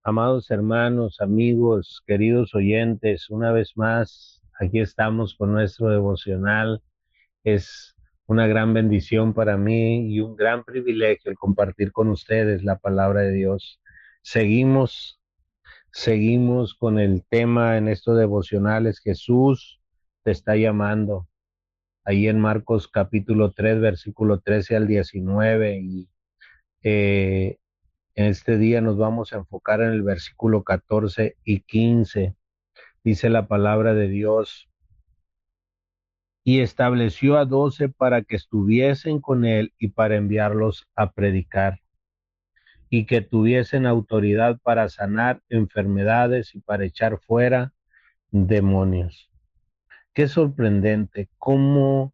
Amados hermanos, amigos, queridos oyentes, una vez más, aquí estamos con nuestro devocional. Es una gran bendición para mí y un gran privilegio el compartir con ustedes la palabra de Dios. Seguimos, seguimos con el tema en estos devocionales. Jesús te está llamando. Ahí en Marcos capítulo 3, versículo 13 al 19. Eh, en este día nos vamos a enfocar en el versículo 14 y 15. Dice la palabra de Dios: y estableció a 12 para que estuviesen con él y para enviarlos a predicar, y que tuviesen autoridad para sanar enfermedades y para echar fuera demonios. Qué sorprendente cómo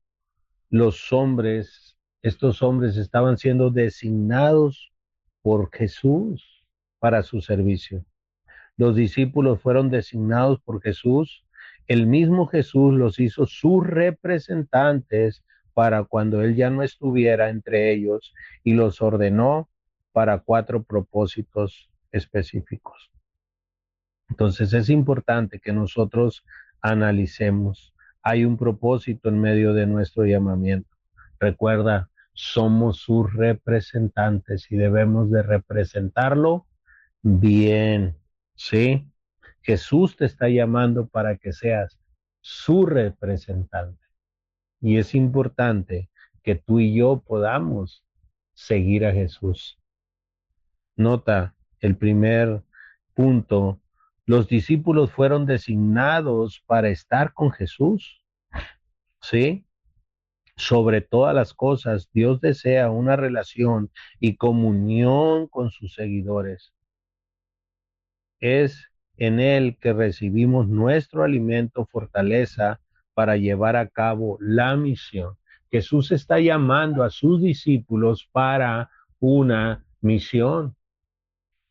los hombres, estos hombres estaban siendo designados por Jesús para su servicio. Los discípulos fueron designados por Jesús. El mismo Jesús los hizo sus representantes para cuando Él ya no estuviera entre ellos, y los ordenó para 4 propósitos específicos. Entonces es importante que nosotros analicemos. Hay un propósito en medio de nuestro llamamiento. Recuerda, somos sus representantes y debemos de representarlo bien, ¿sí? Jesús te está llamando para que seas su representante. Y es importante que tú y yo podamos seguir a Jesús. Nota el primer punto: los discípulos fueron designados para estar con Jesús, ¿sí? Sobre todas las cosas, Dios desea una relación y comunión con sus seguidores. Es en Él que recibimos nuestro alimento, fortaleza para llevar a cabo la misión. Jesús está llamando a sus discípulos para una misión,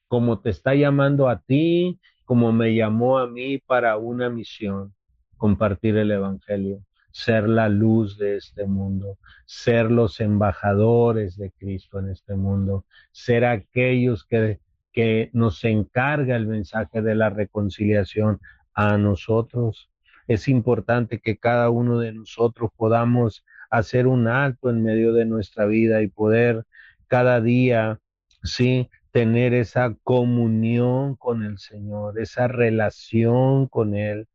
como te está llamando a ti, como me llamó a mí para una misión: compartir el Evangelio, ser la luz de este mundo, ser los embajadores de Cristo en este mundo, ser aquellos que nos encarga el mensaje de la reconciliación a nosotros. Es importante que cada uno de nosotros podamos hacer un alto en medio de nuestra vida y poder cada día, sí, tener esa comunión con el Señor, esa relación con Él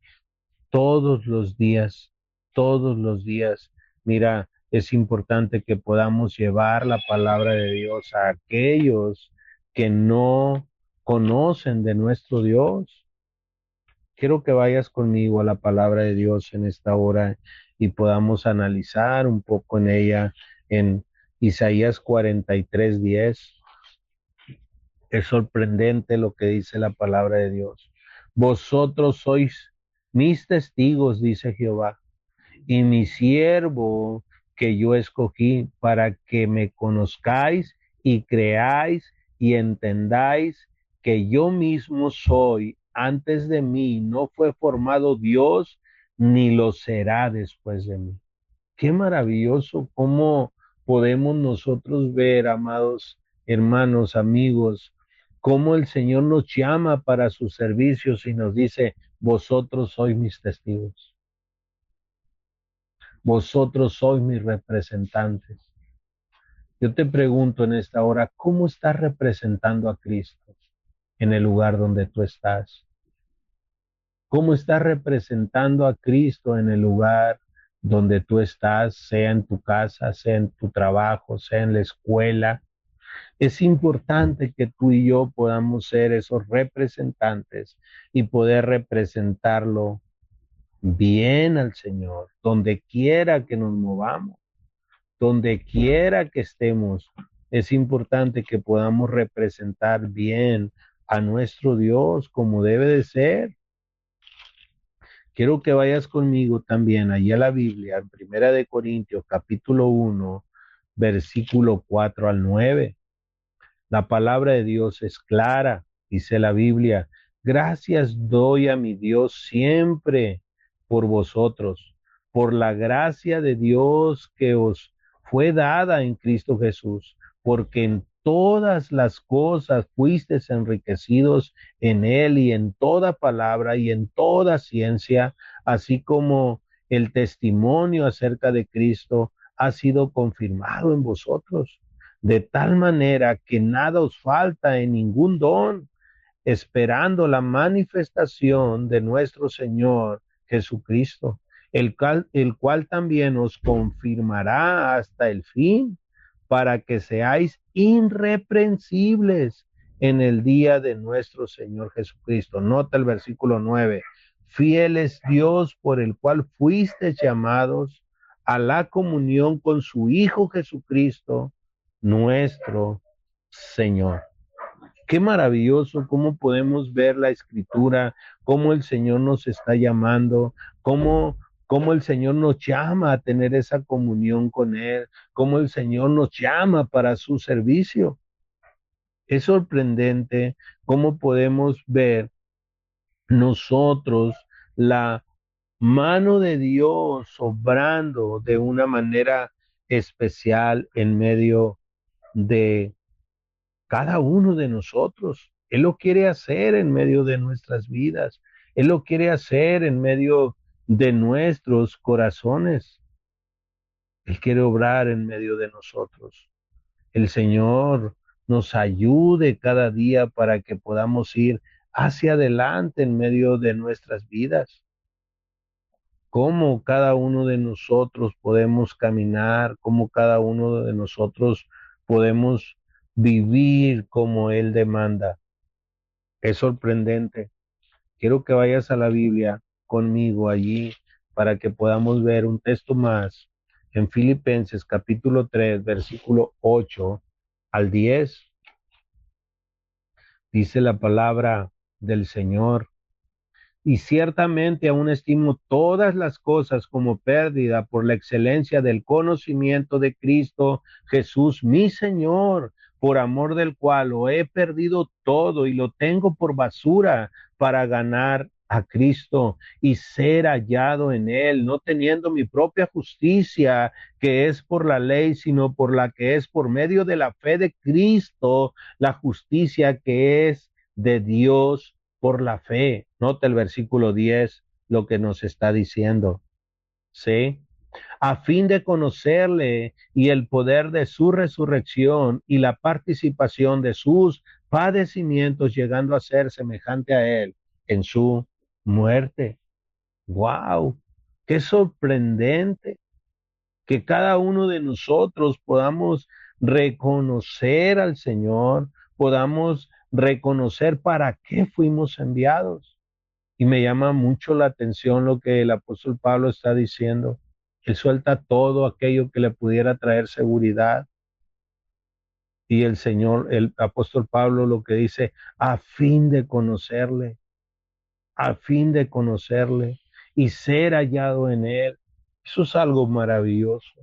todos los días, todos los días. Mira, es importante que podamos llevar la palabra de Dios a aquellos que no conocen de nuestro Dios. Quiero que vayas conmigo a la palabra de Dios en esta hora y podamos analizar un poco en ella en Isaías 43:10. Es sorprendente lo que dice la palabra de Dios. Vosotros sois mis testigos, dice Jehová, y mi siervo que yo escogí, para que me conozcáis y creáis y entendáis que yo mismo soy. Antes de mí no fue formado Dios, ni lo será después de mí. Qué maravilloso cómo podemos nosotros ver, amados hermanos, amigos, cómo el Señor nos llama para sus servicios y nos dice: vosotros sois mis testigos, vosotros sois mis representantes. Yo te pregunto en esta hora, ¿cómo estás representando a Cristo en el lugar donde tú estás? ¿Cómo estás representando a Cristo en el lugar donde tú estás, sea en tu casa, sea en tu trabajo, sea en la escuela? Es importante que tú y yo podamos ser esos representantes y poder representarlo bien al Señor, donde quiera que nos movamos, donde quiera que estemos. Es importante que podamos representar bien a nuestro Dios como debe de ser. Quiero que vayas conmigo también allí a la Biblia, en Primera de Corintios, capítulo 1, versículo 4 al 9. La palabra de Dios es clara, dice la Biblia: gracias doy a mi Dios siempre por vosotros, por la gracia de Dios que os fue dada en Cristo Jesús, porque en todas las cosas fuisteis enriquecidos en él y en toda palabra y en toda ciencia, así como el testimonio acerca de Cristo ha sido confirmado en vosotros, de tal manera que nada os falta en ningún don, esperando la manifestación de nuestro Señor Jesucristo, el cual también os confirmará hasta el fin, para que seáis irreprensibles en el día de nuestro Señor Jesucristo. Nota el versículo 9. Fiel es Dios por el cual fuisteis llamados a la comunión con su Hijo Jesucristo, nuestro Señor. Qué maravilloso cómo podemos ver la escritura, cómo el Señor nos está llamando, cómo el Señor nos llama a tener esa comunión con Él, cómo el Señor nos llama para su servicio. Es sorprendente cómo podemos ver nosotros la mano de Dios obrando de una manera especial en medio de cada uno de nosotros. Él lo quiere hacer en medio de nuestras vidas. Él lo quiere hacer en medio de nuestros corazones. Él quiere obrar en medio de nosotros. El Señor nos ayude cada día para que podamos ir hacia adelante en medio de nuestras vidas. Cómo cada uno de nosotros podemos caminar, cómo cada uno de nosotros podemos vivir como Él demanda. Es sorprendente. Quiero que vayas a la Biblia conmigo allí para que podamos ver un texto más en Filipenses capítulo 3, versículo 8 al 10. Dice la palabra del Señor. Y ciertamente aún estimo todas las cosas como pérdida por la excelencia del conocimiento de Cristo Jesús, mi Señor, por amor del cual lo he perdido todo y lo tengo por basura para ganar a Cristo y ser hallado en Él, no teniendo mi propia justicia que es por la ley, sino por la que es por medio de la fe de Cristo, la justicia que es de Dios por la fe. Nota el versículo 10, lo que nos está diciendo. ¿Sí? A fin de conocerle y el poder de su resurrección y la participación de sus padecimientos, llegando a ser semejante a él en su muerte. ¡Wow! ¡Qué sorprendente! Que cada uno de nosotros podamos reconocer al Señor, podamos reconocer para qué fuimos enviados. Y me llama mucho la atención lo que el apóstol Pablo está diciendo. Él suelta todo aquello que le pudiera traer seguridad. Y el Señor, el apóstol Pablo lo que dice, a fin de conocerle y ser hallado en él. Eso es algo maravilloso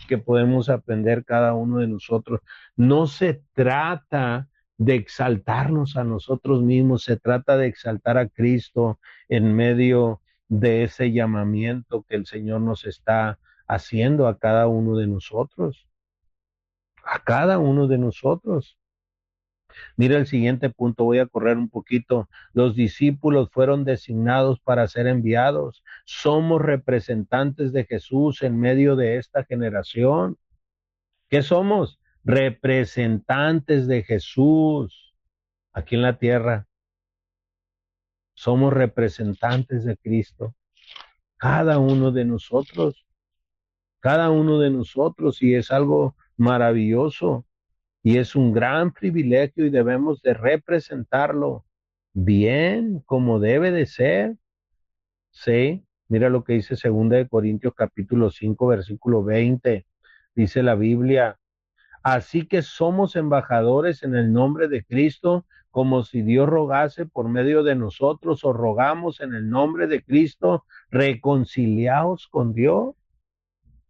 que podemos aprender cada uno de nosotros. No se trata de exaltarnos a nosotros mismos, se trata de exaltar a Cristo en medio de ese llamamiento que el Señor nos está haciendo a cada uno de nosotros, a cada uno de nosotros. Mira el siguiente punto, voy a correr un poquito. Los discípulos fueron designados para ser enviados. Somos representantes de Jesús en medio de esta generación. ¿Qué somos? Representantes de Jesús aquí en la tierra. Somos representantes de Cristo. Cada uno de nosotros, y es algo maravilloso. Y es un gran privilegio y debemos de representarlo bien, como debe de ser. Sí, mira lo que dice 2 Corintios capítulo 5 versículo 20. Dice la Biblia, así que somos embajadores en el nombre de Cristo, como si Dios rogase por medio de nosotros, o rogamos en el nombre de Cristo, reconciliaos con Dios.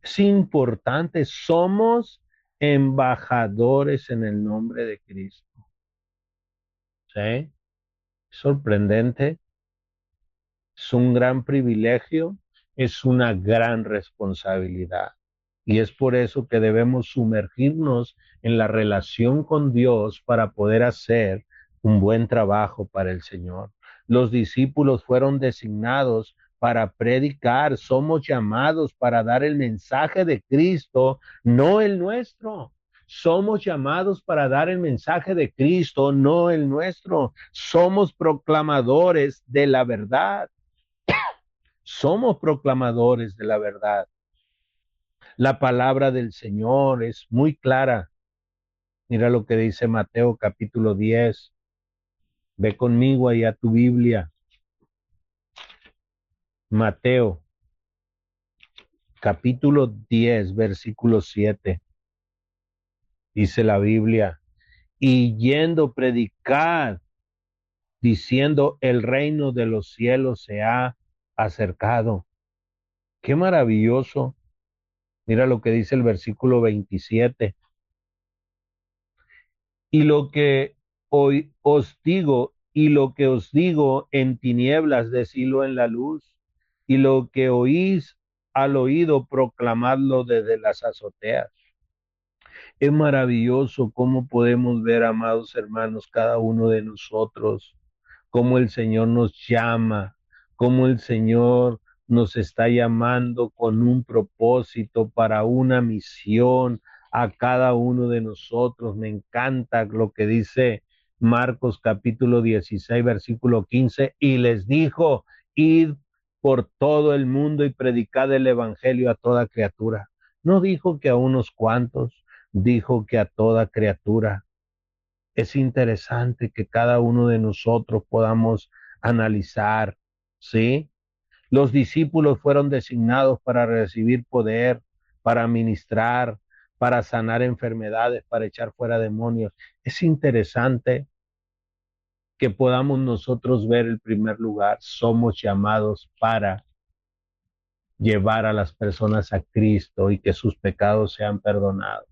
Es importante, somos embajadores en el nombre de Cristo. ¿Sí? Sorprendente, es un gran privilegio, es una gran responsabilidad. Y es por eso que debemos sumergirnos en la relación con Dios para poder hacer un buen trabajo para el Señor. Los discípulos fueron designados para predicar, somos llamados para dar el mensaje de Cristo, no el nuestro. Somos llamados para dar el mensaje de Cristo, no el nuestro. Somos proclamadores de la verdad. Somos proclamadores de la verdad. La palabra del Señor es muy clara. Mira lo que dice Mateo capítulo 10. Ve conmigo ahí a tu Biblia. Mateo capítulo 10, versículo 7. Dice la Biblia, y yendo predicad, diciendo el reino de los cielos se ha acercado. Qué maravilloso. Mira lo que dice el versículo 27. Y lo que hoy os digo, y lo que os digo en tinieblas, decilo en la luz, y lo que oís al oído, proclamadlo desde las azoteas. Es maravilloso cómo podemos ver, amados hermanos, cada uno de nosotros, cómo el Señor nos llama, cómo el Señor nos está llamando con un propósito para una misión a cada uno de nosotros. Me encanta lo que dice Marcos capítulo 16, versículo 15, y les dijo, id por todo el mundo y predicad el evangelio a toda criatura. No dijo que a unos cuantos, dijo que a toda criatura. Es interesante que cada uno de nosotros podamos analizar, ¿sí? Los discípulos fueron designados para recibir poder, para ministrar, para sanar enfermedades, para echar fuera demonios. Es interesante que podamos nosotros ver el primer lugar. Somos llamados para llevar a las personas a Cristo y que sus pecados sean perdonados.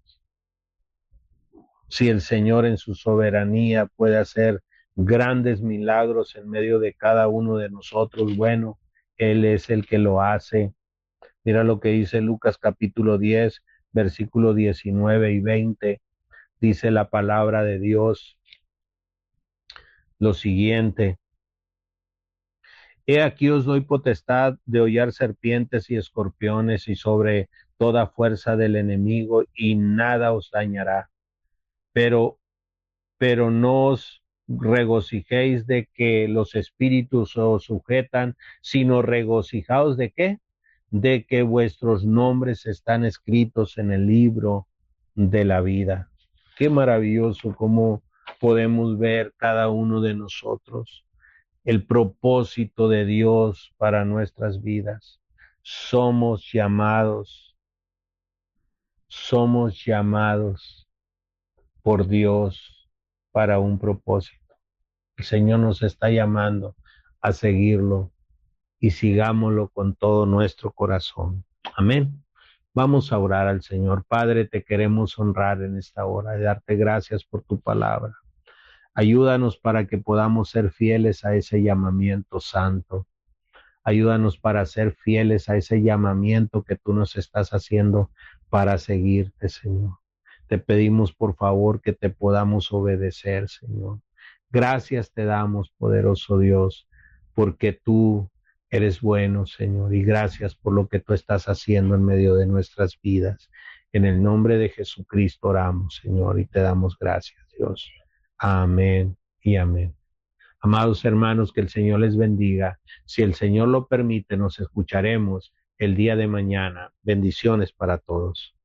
Si el Señor en su soberanía puede hacer grandes milagros en medio de cada uno de nosotros, bueno, Él es el que lo hace. Mira lo que dice Lucas capítulo 10, versículo 19 y 20. Dice la palabra de Dios lo siguiente. He aquí os doy potestad de hollar serpientes y escorpiones y sobre toda fuerza del enemigo y nada os dañará. Pero no os regocijéis de que los espíritus os sujetan, sino regocijaos de qué? De que vuestros nombres están escritos en el libro de la vida. Qué maravilloso cómo podemos ver cada uno de nosotros el propósito de Dios para nuestras vidas. Somos llamados por Dios para un propósito. El Señor nos está llamando a seguirlo y sigámoslo con todo nuestro corazón. Amén. Vamos a orar al Señor. Padre, te queremos honrar en esta hora y darte gracias por tu palabra. Ayúdanos para que podamos ser fieles a ese llamamiento santo. Ayúdanos para ser fieles a ese llamamiento que tú nos estás haciendo para seguirte, Señor. Te pedimos por favor que te podamos obedecer, Señor. Gracias te damos, poderoso Dios, porque tú eres bueno, Señor, y gracias por lo que tú estás haciendo en medio de nuestras vidas. En el nombre de Jesucristo oramos, Señor, y te damos gracias, Dios. Amén y amén. Amados hermanos, que el Señor les bendiga. Si el Señor lo permite, nos escucharemos el día de mañana. Bendiciones para todos.